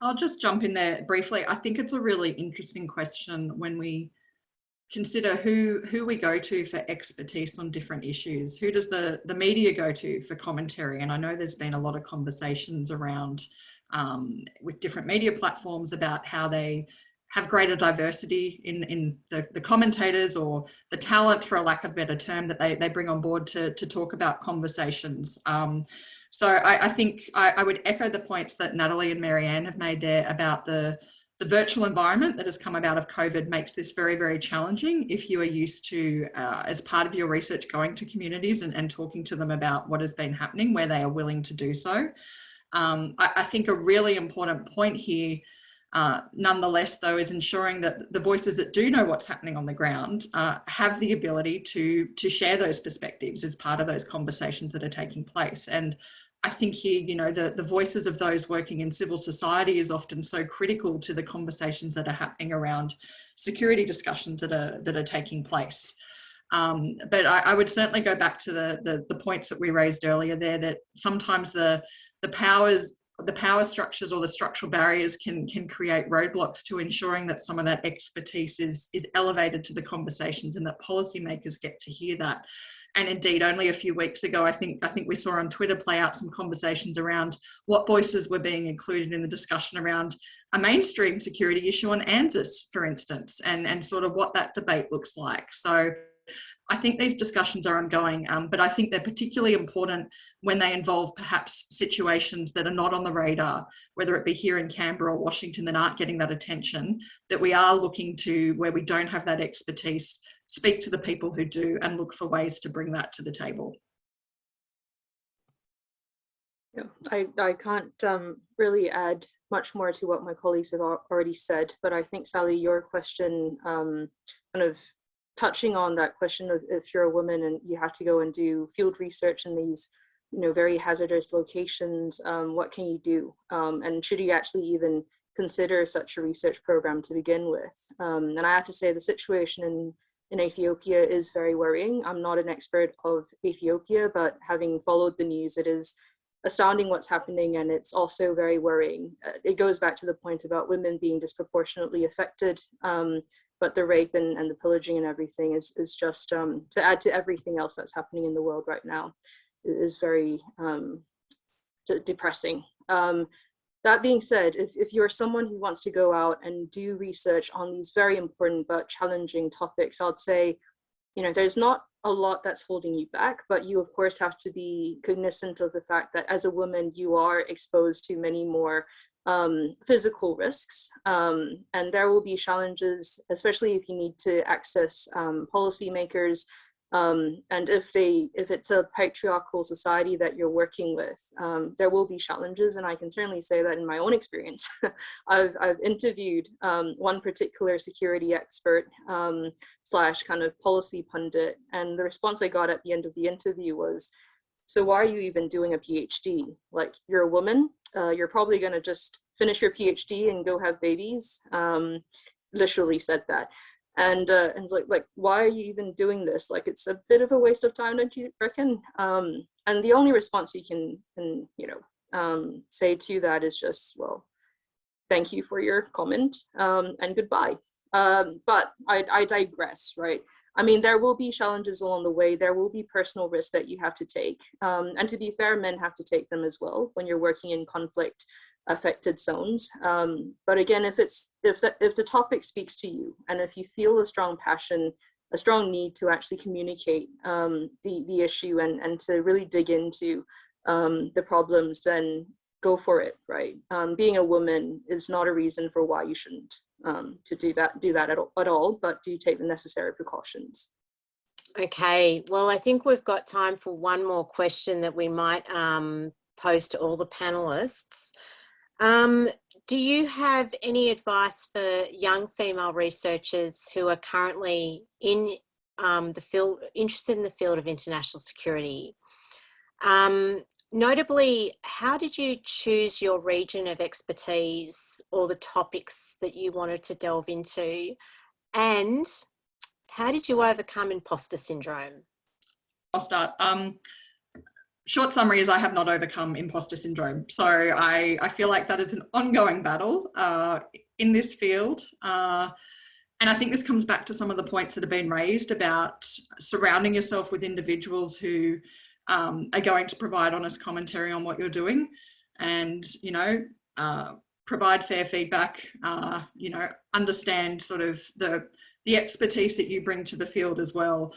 I'll just jump in there briefly. I think it's a really interesting question when we consider who we go to for expertise on different issues. Who does the media go to for commentary? And I know there's been a lot of conversations around with different media platforms about how they have greater diversity in the commentators, or the talent, for a lack of a better term, that they bring on board to talk about conversations. So I think I would echo the points that Natalie and MaryAnne have made there about the virtual environment that has come about of COVID makes this very, very challenging if you are used to, as part of your research, going to communities and talking to them about what has been happening where they are willing to do so. I think a really important point here, nonetheless, though, is ensuring that the voices that do know what's happening on the ground have the ability to share those perspectives as part of those conversations that are taking place. And I think here, the voices of those working in civil society is often so critical to the conversations that are happening around security discussions that are taking place. But I would certainly go back to the points that we raised earlier there, that sometimes the power structures or the structural barriers can create roadblocks to ensuring that some of that expertise is elevated to the conversations and that policymakers get to hear that. And indeed, only a few weeks ago, I think we saw on Twitter play out some conversations around what voices were being included in the discussion around a mainstream security issue on ANZUS, for instance, and sort of what that debate looks like. So I think these discussions are ongoing, but I think they're particularly important when they involve perhaps situations that are not on the radar, whether it be here in Canberra or Washington, that aren't getting that attention, that we are looking to, where we don't have that expertise, speak to the people who do and look for ways to bring that to the table. Yeah, I can't really add much more to what my colleagues have already said, but I think, Sally, your question, kind of touching on that question of if you're a woman and you have to go and do field research in these, very hazardous locations, what can you do? And should you actually even consider such a research program to begin with? And I have to say the situation in Ethiopia is very worrying. I'm not an expert of Ethiopia, but having followed the news, it is astounding what's happening, and it's also very worrying. It goes back to the point about women being disproportionately affected, but the rape and the pillaging and everything is just, to add to everything else that's happening in the world right now, is very depressing. That being said, if you're someone who wants to go out and do research on these very important but challenging topics, I'd say, there's not a lot that's holding you back, but you of course have to be cognizant of the fact that as a woman, you are exposed to many more physical risks, and there will be challenges, especially if you need to access policymakers. And if it's a patriarchal society that you're working with, there will be challenges. And I can certainly say that in my own experience. I've interviewed one particular security expert slash kind of policy pundit, and the response I got at the end of the interview was, so why are you even doing a PhD? Like, you're a woman, you're probably gonna just finish your PhD and go have babies. Literally said that. And it's like, why are you even doing this? Like, it's a bit of a waste of time, don't you reckon? And the only response you can say to that is just, well, thank you for your comment, and goodbye. But I digress, right? I mean, there will be challenges along the way. There will be personal risks that you have to take. And to be fair, men have to take them as well when you're working in conflict affected zones. But again, if the topic speaks to you, and if you feel a strong passion, a strong need to actually communicate the issue and to really dig into the problems, then go for it, right? Being a woman is not a reason for why you shouldn't to do that at all, but do take the necessary precautions. Okay, well, I think we've got time for one more question that we might pose to all the panelists. Do you have any advice for young female researchers who are currently in the field, interested in the field of international security? Notably, how did you choose your region of expertise or the topics that you wanted to delve into? And how did you overcome imposter syndrome? I'll start. Short summary is I have not overcome imposter syndrome. So I feel like that is an ongoing battle in this field. And I think this comes back to some of the points that have been raised about surrounding yourself with individuals who are going to provide honest commentary on what you're doing, and, provide fair feedback, understand sort of the expertise that you bring to the field as well.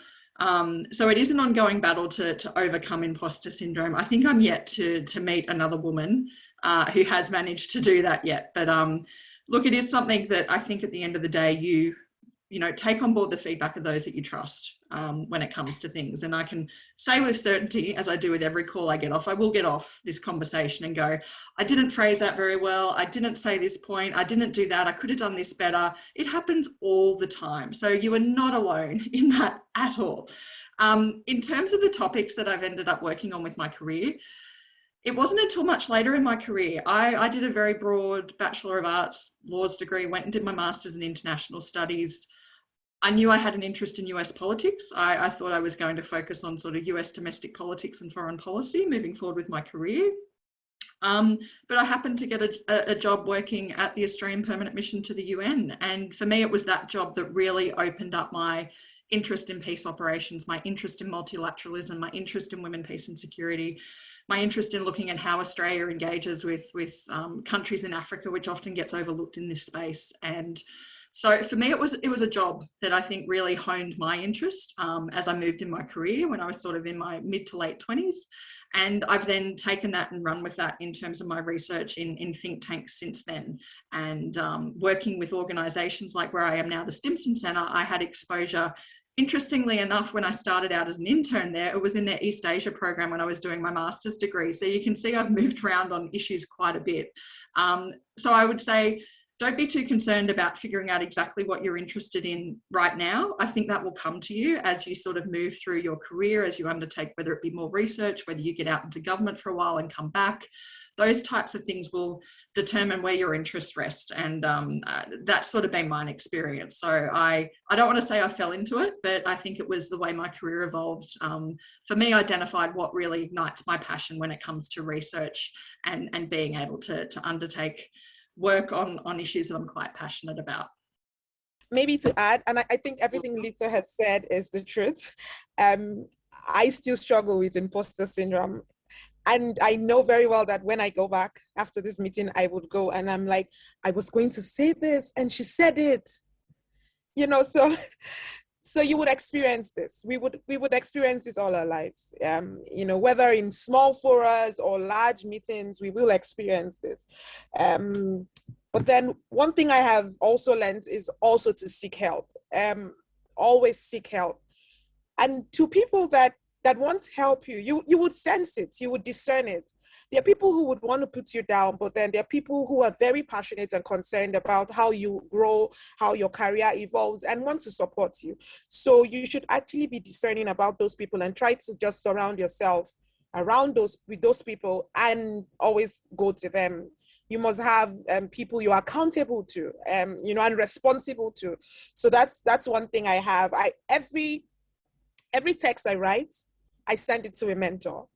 So it is an ongoing battle to overcome imposter syndrome. I think I'm yet to meet another woman who has managed to do that yet. But look, it is something that I think at the end of the day, you take on board the feedback of those that you trust when it comes to things. And I can say with certainty, as I do with every call I get off, I will get off this conversation and go, I didn't phrase that very well. I didn't say this point. I didn't do that. I could have done this better. It happens all the time. So you are not alone in that at all. In terms of the topics that I've ended up working on with my career, it wasn't until much later in my career. I did a very broad Bachelor of Arts Laws degree, went and did my Master's in International Studies. I knew I had an interest in US politics. I thought I was going to focus on sort of US domestic politics and foreign policy moving forward with my career. But I happened to get a job working at the Australian Permanent Mission to the UN. And for me, it was that job that really opened up my interest in peace operations, my interest in multilateralism, my interest in women, peace and security, my interest in looking at how Australia engages with countries in Africa, which often gets overlooked in this space. And so for me, it was a job that I think really honed my interest as I moved in my career when I was sort of in my mid to late 20s. And I've then taken that and run with that in terms of my research in think tanks since then. And working with organisations like where I am now, the Stimson Centre, I had exposure. Interestingly enough, when I started out as an intern there, it was in their East Asia program when I was doing my master's degree. So you can see I've moved around on issues quite a bit. So I would say, don't be too concerned about figuring out exactly what you're interested in right now. I think that will come to you as you sort of move through your career, as you undertake, whether it be more research, whether you get out into government for a while and come back. Those types of things will determine where your interests rest. And that's sort of been my experience. So I don't want to say I fell into it, but I think it was the way my career evolved. For me, identified what really ignites my passion when it comes to research and being able to undertake work on issues that I'm quite passionate about. Maybe to add, and I think everything Lisa has said is the truth. I still struggle with imposter syndrome. And I know very well that when I go back after this meeting, I would go and I'm like, I was going to say this and she said it, so you would experience this. We would experience this all our lives. Whether in small forums or large meetings, we will experience this. But then one thing I have also learned is also to seek help. Always seek help. And to people that want to help you, you would sense it, you would discern it. There are people who would want to put you down, but then there are people who are very passionate and concerned about how you grow, how your career evolves, and want to support you. So you should actually be discerning about those people and try to just surround yourself with those people and always go to them. You must have people you are accountable to, and responsible to. So that's one thing I have. Every text I write, I send it to a mentor,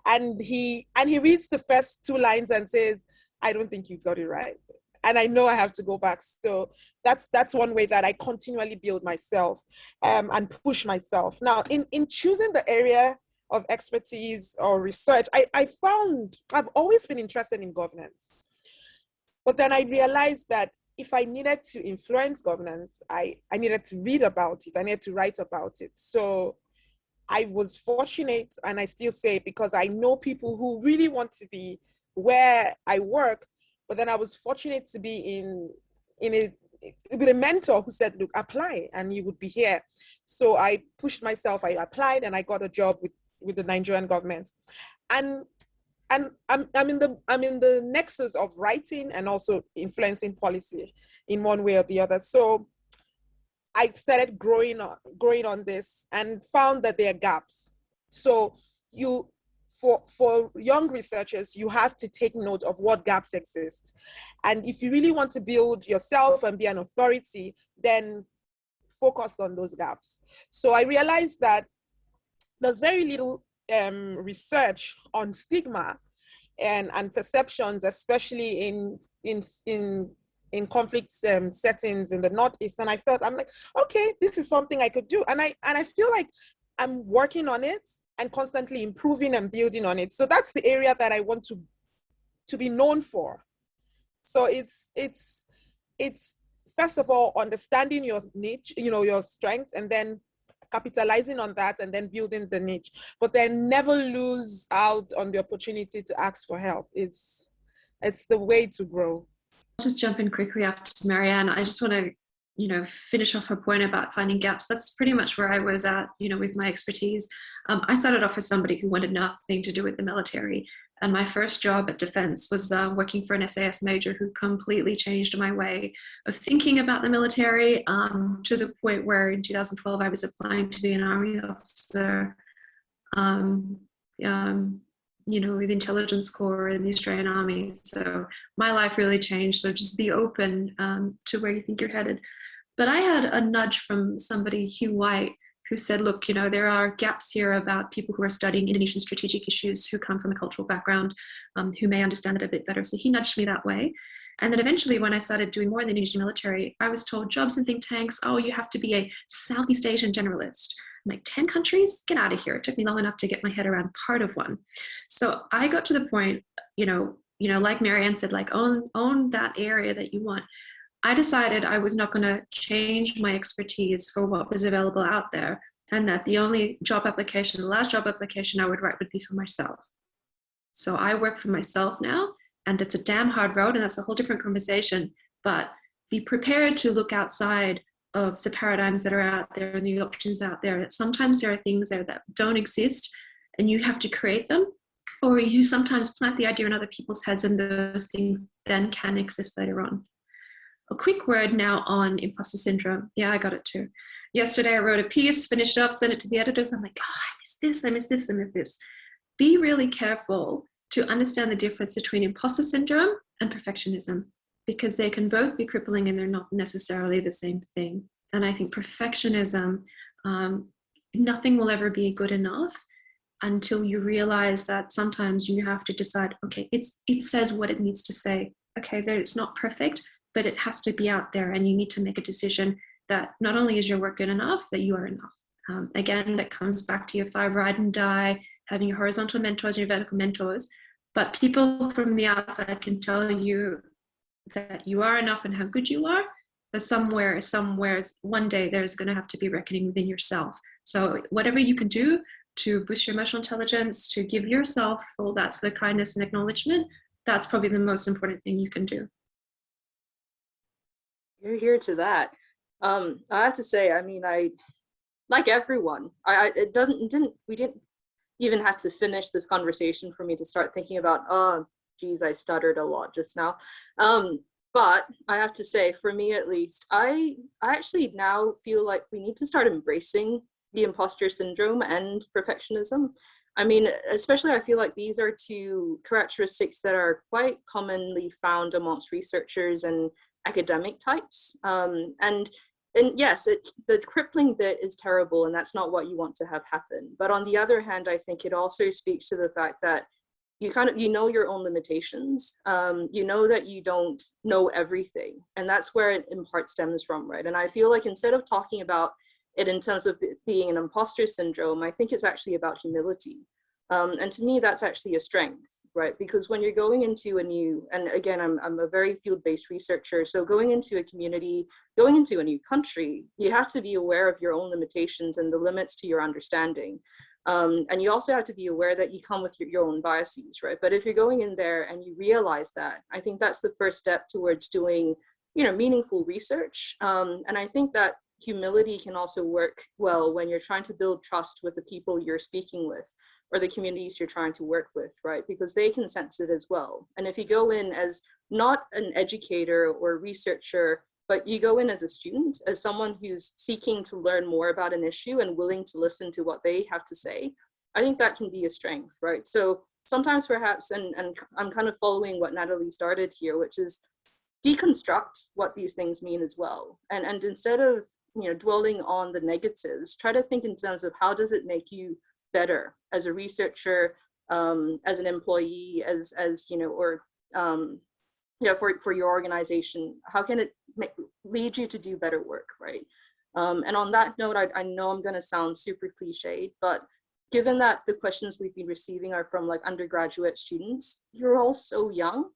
and he reads the first 2 lines and says, "I don't think you got it right," and I know I have to go back. So that's one way that I continually build myself and push myself. Now, in choosing the area of expertise or research, I found I've always been interested in governance, but then I realized that if I needed to influence governance, I needed to read about it, I needed to write about it. So I was fortunate, and I still say, because I know people who really want to be where I work, but then I was fortunate to be with a mentor who said, "Look, apply and you would be here." So I pushed myself, I applied, and I got a job with the Nigerian government. And I'm in the nexus of writing and also influencing policy in one way or the other. So I started growing on this and found that there are gaps. So for young researchers, you have to take note of what gaps exist. And if you really want to build yourself and be an authority, then focus on those gaps. So I realized that there's very little research on stigma and perceptions, especially in conflict settings in the Northeast. And I'm like, okay, this is something I could do. And I feel like I'm working on it and constantly improving and building on it. So that's the area that I want to be known for. So it's first of all, understanding your niche, your strengths, and then capitalizing on that and then building the niche, but then never lose out on the opportunity to ask for help. It's the way to grow. I'll just jump in quickly after MaryAnne. I just want to, finish off her point about finding gaps. That's pretty much where I was at, with my expertise. I started off as somebody who wanted nothing to do with the military. And my first job at Defense was working for an SAS major who completely changed my way of thinking about the military, to the point where in 2012 I was applying to be an Army officer, with Intelligence Corps and the Australian Army. So my life really changed. So just be open to where you think you're headed. But I had a nudge from somebody, Hugh White, who said, look, there are gaps here about people who are studying Indonesian strategic issues who come from a cultural background, who may understand it a bit better. So he nudged me that way. And then eventually when I started doing more in the Indonesian military, I was told jobs in think tanks, oh, you have to be a Southeast Asian generalist. I'm like, 10 countries? Get out of here. It took me long enough to get my head around part of one. So I got to the point, like MaryAnne said, like own that area that you want. I decided I was not going to change my expertise for what was available out there, and that the last job application I would write would be for myself. So I work for myself now, and it's a damn hard road, and that's a whole different conversation, but be prepared to look outside of the paradigms that are out there and the options out there. That sometimes there are things there that don't exist and you have to create them, or you sometimes plant the idea in other people's heads and those things then can exist later on. A quick word now on imposter syndrome. Yeah, I got it too. Yesterday I wrote a piece, finished it up, sent it to the editors. I'm like, I miss this. Be really careful to understand the difference between imposter syndrome and perfectionism, because they can both be crippling and they're not necessarily the same thing. And I think perfectionism, nothing will ever be good enough until you realize that sometimes you have to decide, okay, it says what it needs to say. Okay, that it's not perfect, but it has to be out there, and you need to make a decision that not only is your work good enough, that you are enough. Again, that comes back to your 5 ride and die, having your horizontal mentors, your vertical mentors, but people from the outside can tell you that you are enough and how good you are, but somewhere, one day there's going to have to be reckoning within yourself. So whatever you can do to boost your emotional intelligence, to give yourself all that sort of kindness and acknowledgement, that's probably the most important thing you can do. You're here to that. I have to say, I like everyone, we didn't even have to finish this conversation for me to start thinking about, oh, geez, I stuttered a lot just now. But I have to say, for me at least, I actually now feel like we need to start embracing the imposter syndrome and perfectionism. I mean, especially I feel like these are two characteristics that are quite commonly found amongst researchers and academic types. And yes, the crippling bit is terrible, and that's not what you want to have happen. But on the other hand, I think it also speaks to the fact that you know your own limitations. You know that you don't know everything, and that's where it in part stems from, right? And I feel like instead of talking about it in terms of being an imposter syndrome, I think it's actually about humility. And to me, that's actually a strength, right? Because when you're going into a new, and again, I'm a very field-based researcher, so going into a community, going into a new country, you have to be aware of your own limitations and the limits to your understanding. And you also have to be aware that you come with your own biases, right? But if you're going in there and you realize that, I think that's the first step towards doing, meaningful research. And I think that humility can also work well when you're trying to build trust with the people you're speaking with or the communities you're trying to work with, right? Because they can sense it as well. And if you go in as not an educator or researcher, but you go in as a student, as someone who's seeking to learn more about an issue and willing to listen to what they have to say, I think that can be a strength, right? So sometimes perhaps, and I'm kind of following what Natalie started here, which is deconstruct what these things mean as well. And instead of dwelling on the negatives, try to think in terms of how does it make you better as a researcher, as an employee, as or for your organization. How can it lead you to do better work, right? And on that note, I know I'm going to sound super cliched, but given that the questions we've been receiving are from like undergraduate students, you're all so young.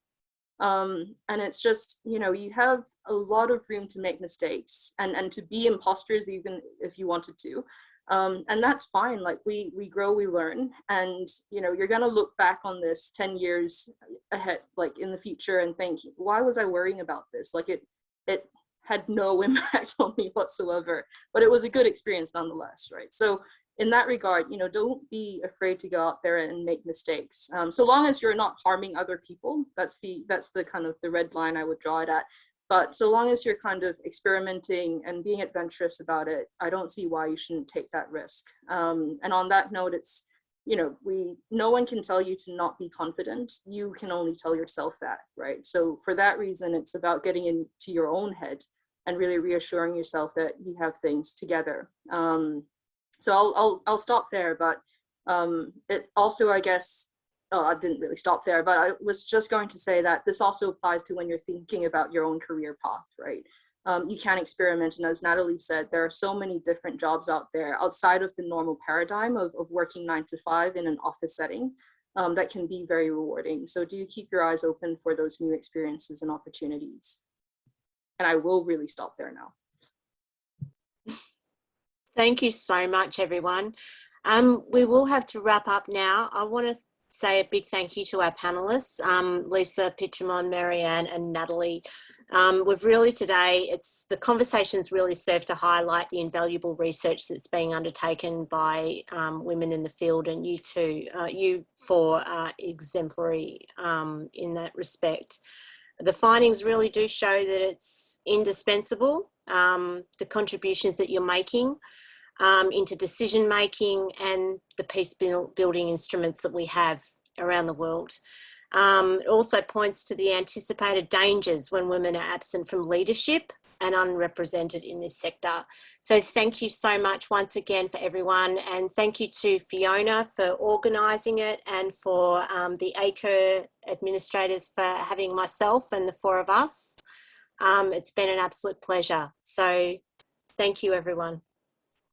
And it's just, you have a lot of room to make mistakes and to be imposters, even if you wanted to. And that's fine. Like we grow, we learn, and you're gonna look back on this 10 years ahead, like in the future, and think, why was I worrying about this? Like it had no impact on me whatsoever, but it was a good experience nonetheless, right? So in that regard, don't be afraid to go out there and make mistakes. So long as you're not harming other people, that's the kind of the red line I would draw it at. But so long as you're kind of experimenting and being adventurous about it, I don't see why you shouldn't take that risk. And on that note, it's, no one can tell you to not be confident. You can only tell yourself that, right? So for that reason, it's about getting into your own head and really reassuring yourself that you have things together. So I'll stop there, but it also, I guess, I didn't really stop there, but I was just going to say that this also applies to when you're thinking about your own career path, right? You can experiment, and as Natalie said, there are so many different jobs out there outside of the normal paradigm of working 9 to 5 in an office setting that can be very rewarding. So do keep your eyes open for those new experiences and opportunities. And I will really stop there now. Thank you so much, everyone. We will have to wrap up now. I want to say a big thank you to our panelists, Lisa, Pichamon, MaryAnne and Natalie. We've really today, the conversations really serve to highlight the invaluable research that's being undertaken by women in the field, and you too, you four are exemplary in that respect. The findings really do show that it's indispensable, the contributions that you're making into decision making and the peace building instruments that we have around the world. It also points to the anticipated dangers when women are absent from leadership and unrepresented in this sector. So thank you so much once again for everyone, and thank you to Fiona for organising it, and for the ACUR administrators for having myself and the four of us. It's been an absolute pleasure. So thank you, everyone.